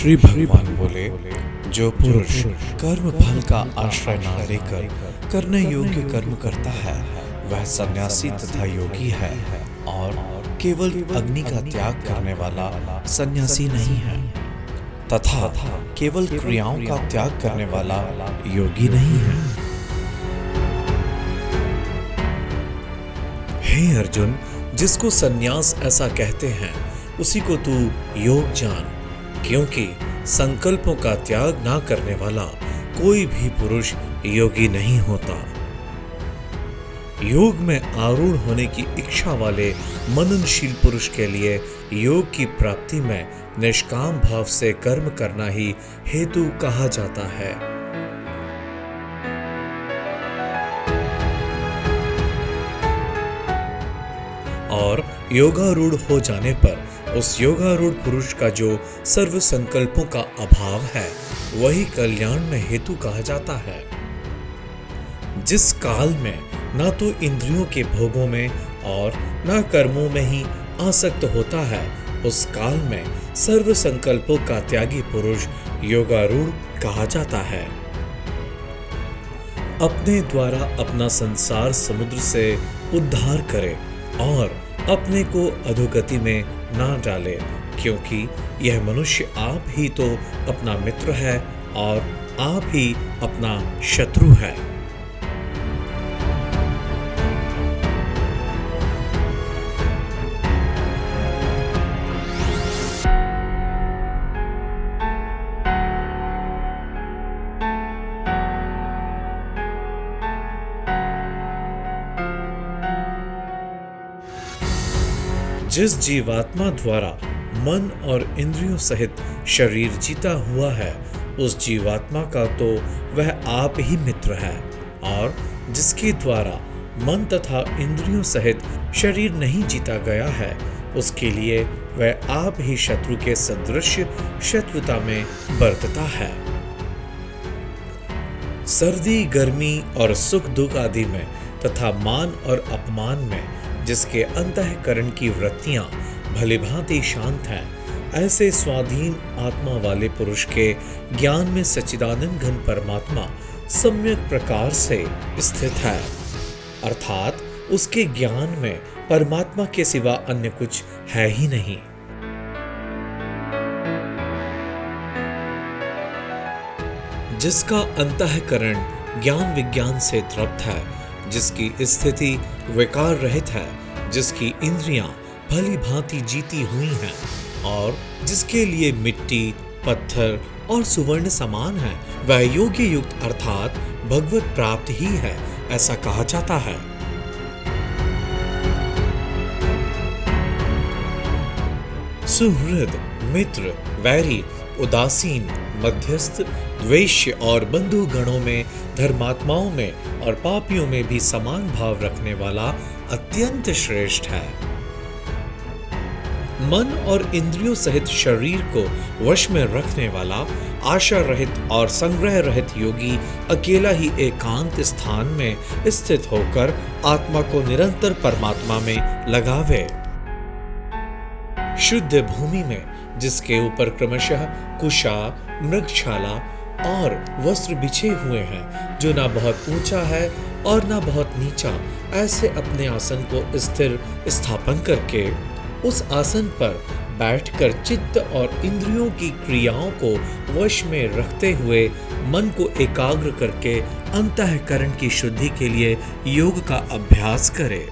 श्री भगवान बोले, जो पुरुष कर्म फल का आश्रय न लेकर करने योग्य कर्म करता है वह सन्यासी तथा योगी है, और केवल अग्नि का त्याग करने वाला सन्यासी नहीं है, तथा केवल क्रियाओं का त्याग करने वाला योगी नहीं है। हे अर्जुन, जिसको सन्यास ऐसा कहते हैं उसी को तू योग जान, क्योंकि संकल्पों का त्याग ना करने वाला कोई भी पुरुष योगी नहीं होता। योग में आरूढ़ होने की इच्छा वाले मननशील पुरुष के लिए योग की प्राप्ति में निष्काम भाव से कर्म करना ही हेतु कहा जाता है। और योगारूढ़ हो जाने पर उस योगारूढ़ पुरुष का जो सर्व संकल्पों का अभाव है वही कल्याण में हेतु कहा जाता है। जिस काल में ना तो इंद्रियों के भोगों में और ना कर्मों में ही आसक्त होता है, उस काल में सर्व संकल्पों का त्यागी पुरुष योगारूढ़ कहा जाता है। अपने द्वारा अपना संसार समुद्र से उद्धार करे और अपने को अधोगति में ना डाले, क्योंकि यह मनुष्य आप ही तो अपना मित्र है और आप ही अपना शत्रु है। जिस जीवात्मा द्वारा मन और इंद्रियों सहित शरीर जीता हुआ है, उस जीवात्मा का तो वह आप ही मित्र है, और जिसके द्वारा मन तथा इंद्रियों सहित शरीर नहीं जीता गया है, उसके लिए वह आप ही शत्रु के सदृश शत्रुता में बरतता है। सर्दी गर्मी और सुख दुख आदि में तथा मान और अपमान में जिसके अंतःकरण की वृत्तियां भलीभांति शांत हैं, ऐसे स्वाधीन आत्मा वाले पुरुष के ज्ञान में सच्चिदानंद घन परमात्मा सम्यक प्रकार से स्थित है, अर्थात उसके ज्ञान में परमात्मा के सिवा अन्य कुछ है ही नहीं। जिसका अंतःकरण ज्ञान विज्ञान से तृप्त है, जिसकी स्थिति विकार रहित है, जिसकी इंद्रियां भली भांति जीती हुई हैं, और जिसके लिए मिट्टी पत्थर और सुवर्ण समान है, वह योग्य युक्त अर्थात भगवत प्राप्त ही है, ऐसा कहा जाता है। सुहृद मित्र वैरी उदासीन मध्यस्थ द्वेष्य और बंधु गणों में धर्मात्माओं में और पापियों में भी समान भाव रखने वाला अत्यंत श्रेष्ठ है। मन और इंद्रियों सहित शरीर को वश में रखने वाला आशा रहित और संग्रह रहित योगी अकेला ही एकांत स्थान में स्थित होकर आत्मा को निरंतर परमात्मा में लगावे। शुद्ध भूमि में जिसके ऊपर क्रमशः कुशा मृगशाला और वस्त्र बिछे हुए हैं, जो ना बहुत ऊंचा है और ना बहुत नीचा, ऐसे अपने आसन को स्थिर स्थापन करके उस आसन पर बैठकर चित्त और इंद्रियों की क्रियाओं को वश में रखते हुए मन को एकाग्र करके अंतःकरण की शुद्धि के लिए योग का अभ्यास करे।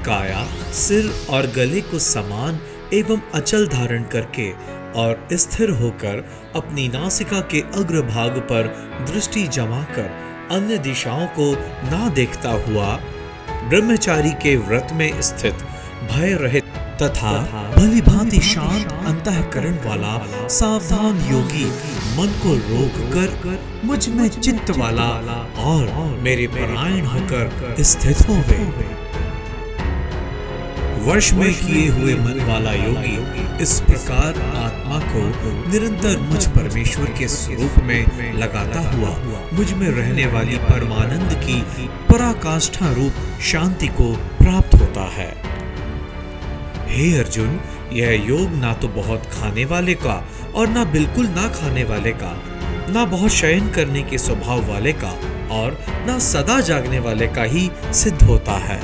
काया सिर और गले को समान एवं अचल धारण करके और स्थिर होकर अपनी नासिका के अग्रभाग पर दृष्टि जमाकर अन्य दिशाओं को ना देखता हुआ ब्रह्मचारी के व्रत में स्थित भय रहित तथा भली भांति शांत अंतःकरण वाला सावधान योगी मन को रोक कर मुझ में चित्त वाला और मेरे परायण होकर स्थित होवे। वश में किए हुए मन वाला योगी इस प्रकार आत्मा को निरंतर मुझ परमेश्वर के स्वरूप में लगाता हुआ मुझ में रहने वाली परमानंद की पराकाष्ठा रूप शांति को प्राप्त होता है। हे अर्जुन, यह योग ना तो बहुत खाने वाले का और ना बिल्कुल ना खाने वाले का, ना बहुत शयन करने के स्वभाव वाले का और ना सदा जागने वाले का ही सिद्ध होता है।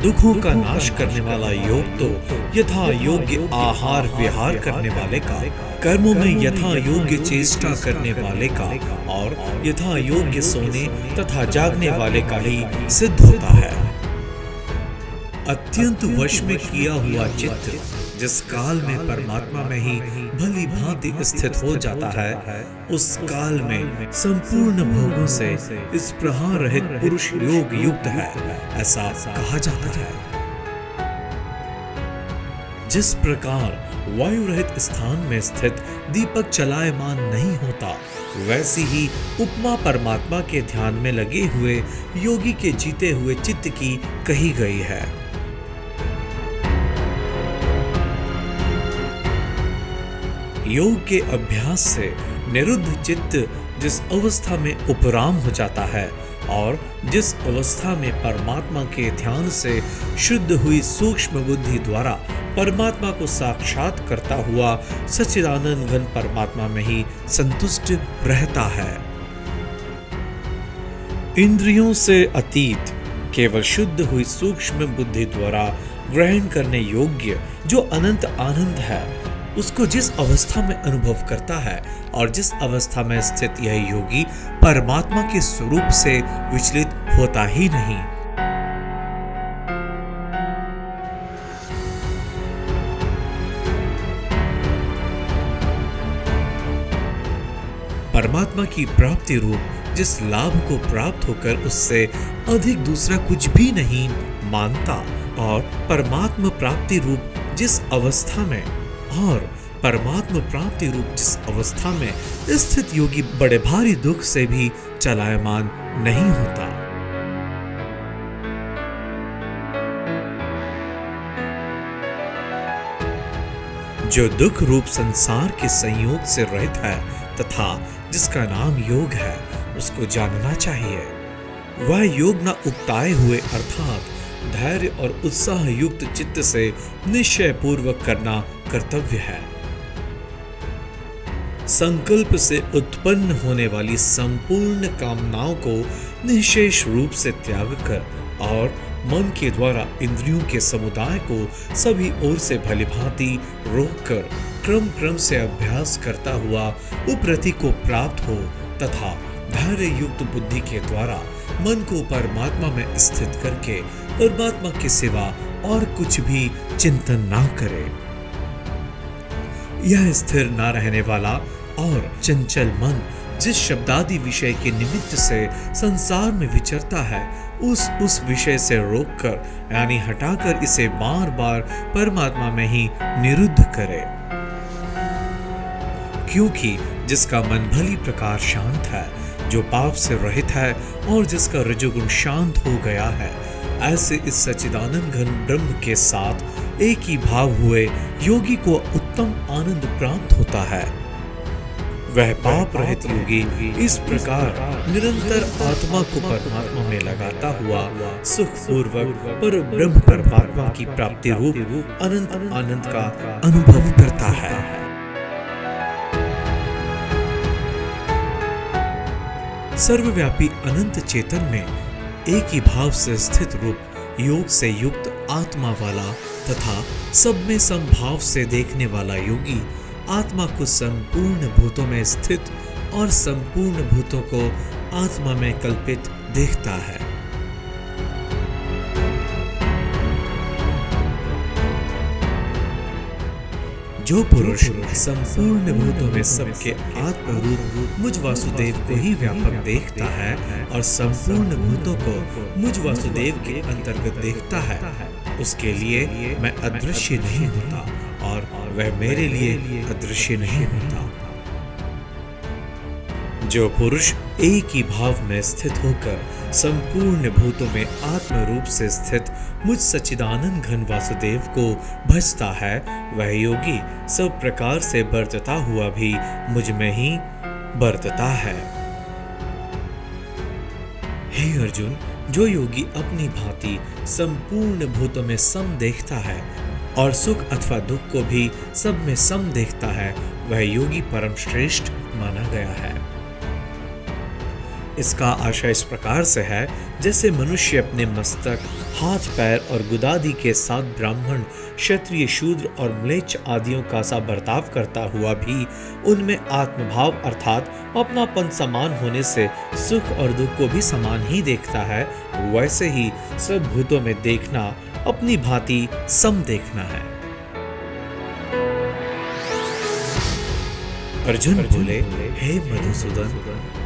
दुखों का नाश करने वाला योग तो यथा योग्य आहार विहार करने वाले का, कर्मों में यथा योग्य चेष्टा करने वाले का और यथा योग्य सोने तथा जागने वाले का ही सिद्ध होता है। अत्यंत वश में किया हुआ चित्त जिस काल में परमात्मा में ही भली भांति स्थित हो जाता है, उस काल में संपूर्ण भोगों से इस प्रहार रहित पुरुष योग युक्त है, ऐसा कहा जाता है। जिस प्रकार वायु रहित स्थान में स्थित दीपक चलायमान नहीं होता, वैसी ही उपमा परमात्मा के ध्यान में लगे हुए योगी के जीते हुए चित्त की कही गई है। योग के अभ्यास से निरुद्ध चित्त जिस अवस्था में उपराम हो जाता है और जिस अवस्था में परमात्मा के ध्यान से शुद्ध हुई सूक्ष्म बुद्धि द्वारा परमात्मा को साक्षात करता हुआ सच्चिदानंद घन परमात्मा में ही संतुष्ट रहता है। इंद्रियों से अतीत केवल शुद्ध हुई सूक्ष्म बुद्धि द्वारा ग्रहण करने योग्य जो अनंत आनंद है, उसको जिस अवस्था में अनुभव करता है और जिस अवस्था में स्थित यह योगी परमात्मा के स्वरूप से विचलित होता ही नहीं। परमात्मा की प्राप्ति रूप जिस लाभ को प्राप्त होकर उससे अधिक दूसरा कुछ भी नहीं मानता और परमात्मा प्राप्ति रूप जिस अवस्था में और परमात्मा प्राप्ति रूप जिस अवस्था में स्थित योगी बड़े भारी दुख से भी चलायमान नहीं होता। जो दुख रूप संसार के संयोग से रहित है तथा जिसका नाम योग है, उसको जानना चाहिए। वह योग न उकताए हुए अर्थात धैर्य और उत्साह युक्त चित्त से निश्चय पूर्वक करना कर्तव्य है। संकल्प से उत्पन्न होने वाली संपूर्ण कामनाओं को निशेष रूप से त्याग कर और मन के द्वारा इंद्रियों के समुदाय को सभी ओर से भलीभांति रोककर क्रम क्रम से अभ्यास करता हुआ उपरति को प्राप्त हो तथा धैर्य युक्त बुद्धि के द्वारा मन को परमात्मा में स्थित करके परमात्मा के सिवा और कुछ भी चिंतन ना करे। यह स्थिर ना रहने वाला और चंचल मन जिस शब्दादि विषय के निमित्त से संसार में विचरता है, उस विषय से रोककर यानी हटाकर इसे बार बार परमात्मा में ही निरुद्ध करे। क्योंकि जिसका मन भली प्रकार शांत है, जो पाप से रहित है और जिसका रजोगुण शांत हो गया है, ऐसे इस सच्चिदानंद घन ब्रह्म के साथ एक ही भाव हुए योगी को उत्तम आनंद प्राप्त होता है। वह पाप रहित योगी इस प्रकार निरंतर आत्मा को परमात्मा में लगाता हुआ सुख पूर्वक पर ब्रह्म परमात्मा की प्राप्ति रूप अनंत आनंद का अनुभव करता है। सर्वव्यापी अनंत चेतन में एक ही भाव से स्थित रूप योग से युक्त आत्मा वाला तथा सब में समभाव से देखने वाला योगी आत्मा को संपूर्ण भूतों में स्थित और संपूर्ण भूतों को आत्मा में कल्पित देखता है। जो पुरुष संपूर्ण भूतों में सबके आत्म रूप मुझ वासुदेव को ही व्यापक देखता है और संपूर्ण भूतों को मुझ वासुदेव के अंतर्गत देखता है, उसके लिए मैं अदृश्य नहीं होता और वह मेरे लिए अदृश्य नहीं होता। जो पुरुष एक ही भाव में स्थित होकर संपूर्ण भूतों में आत्म रूप से स्थित मुझ सच्चिदानंद घन वासुदेव को भजता है, वह योगी सब प्रकार से बरतता हुआ भी मुझ में ही बरतता है। हे अर्जुन, जो योगी अपनी भांति संपूर्ण भूतों में सम देखता है और सुख अथवा दुख को भी सब में सम देखता है, वह योगी परम श्रेष्ठ माना गया है। इसका आशय इस प्रकार से है, जैसे मनुष्य अपने मस्तक, हाथ पैर और गुदादि के साथ ब्राह्मण, क्षत्रिय, शूद्र और म्लेच्छ आदियों का सा बर्ताव करता हुआ भी उनमें आत्मभाव अर्थात अपनापन समान होने से सुख और दुख को भी समान ही देखता है, वैसे ही सब भूतों में देखना अपनी भांति सम देखना है। अर्जुन बोले, हे मधुसूदन,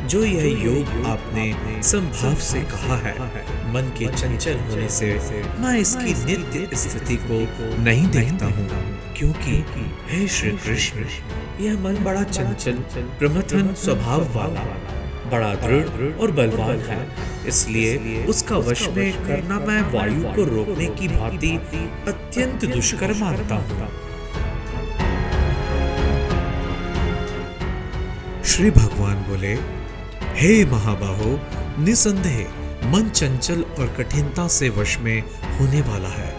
जो यह योग आपने संभाव से कहा है, मन के चंचल होने से मैं इसकी नित्य स्थिति को नहीं देखता हूँ, क्योंकि हे श्री कृष्ण, यह मन बड़ा चंचल प्रमथन स्वभाव वाला, बड़ा दृढ़ और बलवान है, इसलिए उसका वश में करना मैं वायु को रोकने की भांति अत्यंत दुष्कर मानता हूँ। श्री भगवान बोले, हे महाबाहो, निसंदेह मन चंचल और कठिनता से वश में होने वाला है,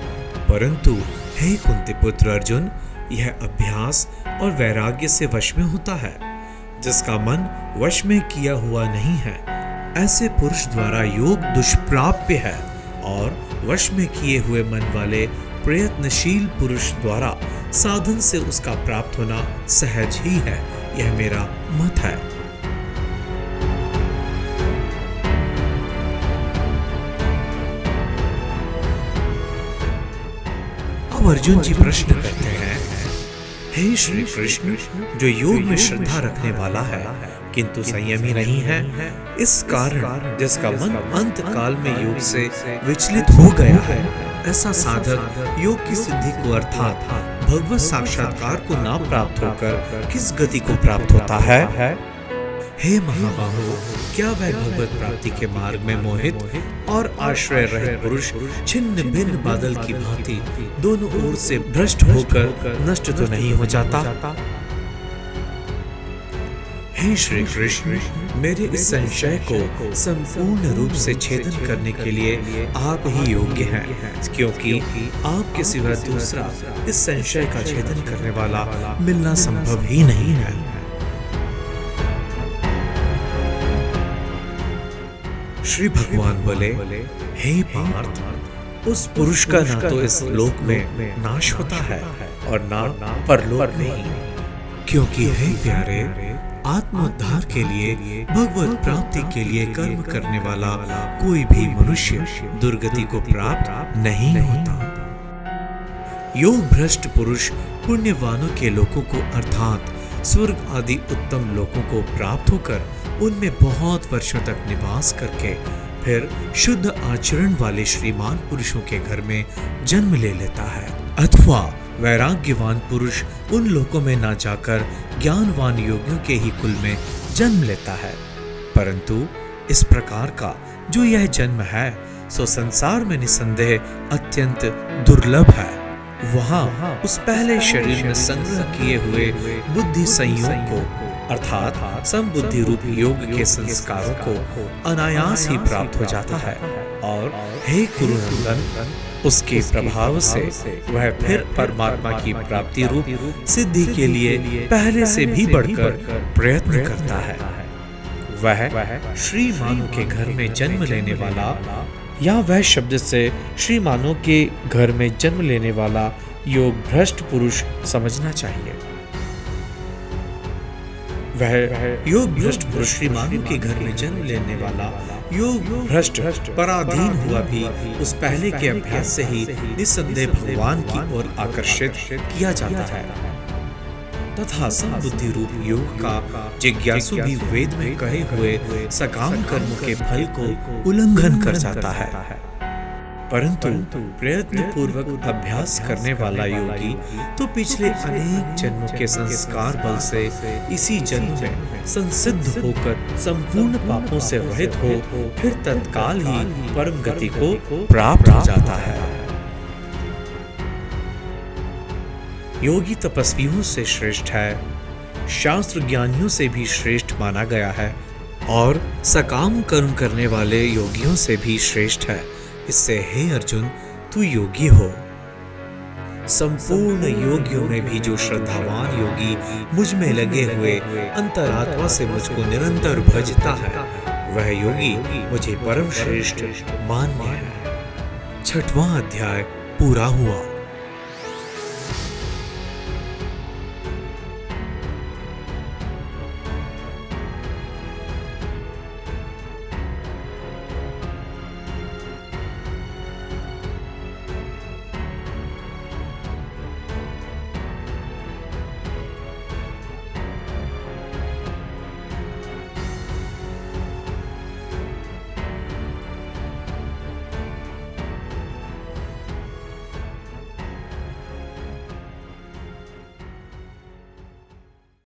परंतु हे कुंती पुत्र अर्जुन, यह अभ्यास और वैराग्य से वश में होता है। जिसका मन वश में किया हुआ नहीं है, ऐसे पुरुष द्वारा योग दुष्प्राप्य है, और वश में किए हुए मन वाले प्रयत्नशील पुरुष द्वारा साधन से उसका प्राप्त होना सहज ही है। यह मेरा मत है। अब अर्जुन जी प्रश्न करते हैं, हे श्री कृष्ण, जो योग में श्रद्धा रखने वाला है किंतु संयमी नहीं है, इस कारण जिसका मन अंत काल में योग से विचलित हो गया है, ऐसा साधक योग की सिद्धि को अर्थात भगवत साक्षात्कार को ना प्राप्त होकर किस गति को प्राप्त होता है? हे महाबाहो, क्या वह भगवत प्राप्ति के मार्ग में मोहित और आश्रय रहित पुरुष छिन्न भिन्न बादल की भांति दोनों ओर से भ्रष्ट होकर नष्ट तो नहीं हो जाता? हे श्री कृष्ण, मेरे इस संशय को संपूर्ण रूप से छेदन करने के लिए आप ही योग्य हैं, क्योंकि आपके सिवा दूसरा इस संशय का छेदन करने वाला मिलना संभव ही नहीं है। श्री भगवान बोले, हे पार्थ, उस पुरुष का ना तो इस लोक में नाश होता है और ना परलोक में, क्योंकि हे प्यारे, आत्मोद्धार के लिए, भगवत प्राप्ति के लिए कर्म करने वाला कोई भी मनुष्य दुर्गति को प्राप्त नहीं होता। योग भ्रष्ट पुरुष पुण्यवानों के लोकों को अर्थात स्वर्ग आदि उत्तम लोकों को प्राप्त होकर उनमें बहुत वर्षों तक निवास करके फिर शुद्ध आचरण वाले श्रीमान पुरुषों के घर में जन्म ले लेता है, अथवा वैराग्यवान पुरुष उन लोकों में ना जाकर ज्ञानवान योगियों के ही कुल में जन्म लेता है। परंतु इस प्रकार का जो यह जन्म है, सो संसार में निसंदेह अत्यंत दुर्लभ है। वहाँ उस पहले शरीर में संग्रह किए हुए बुद्धि संयोग को अर्थात समबुद्धि रूप योग के संस्कारों को अनायास ही प्राप्त हो जाता है, और हे कुरुनंदन, उसके प्रभाव से वह फिर परमात्मा की प्राप्ति रूप सिद्धि के लिए पहले से भी बढ़कर प्रयत्न करता है। वह श्रीमानों के घर में जन्म लेने वाला, या वह शब्द से श्रीमानों के घर में जन्म लेने वाला योग भ्रष्ट पुरुष समझना चाहिए। वह योग भ्रष्ट पुरुष श्रीमानों के घर में जन्म लेने वाला योग भ्रष्ट पराधीन हुआ भी उस पहले के अभ्यास से ही निसंदेह भगवान की ओर आकर्षित किया जाता है, तथा समबुद्धि रूप योग का जिज्ञासु भी वेद में कहे हुए सकाम कर्म के फल को उल्लंघन कर जाता है। परंतु प्रयत्न पूर्वक अभ्यास करने वाला योगी तो पिछले अनेक जन्मों के संस्कार बल से इसी जन्म में संसिद्ध होकर संपूर्ण पापों से रहित हो फिर तत्काल ही परम गति को प्राप्त हो जाता है। योगी तपस्वियों से श्रेष्ठ है, शास्त्र ज्ञानियों से भी श्रेष्ठ माना गया है और सकाम कर्म करने वाले योगियों से भी श्रेष्ठ है। इससे हे अर्जुन, तू योगी हो। संपूर्ण योगियों में भी जो श्रद्धावान योगी मुझ में लगे हुए अंतरात्मा से मुझको निरंतर भजता है, वह योगी मुझे परम श्रेष्ठ मान्य है। 6वां अध्याय पूरा हुआ।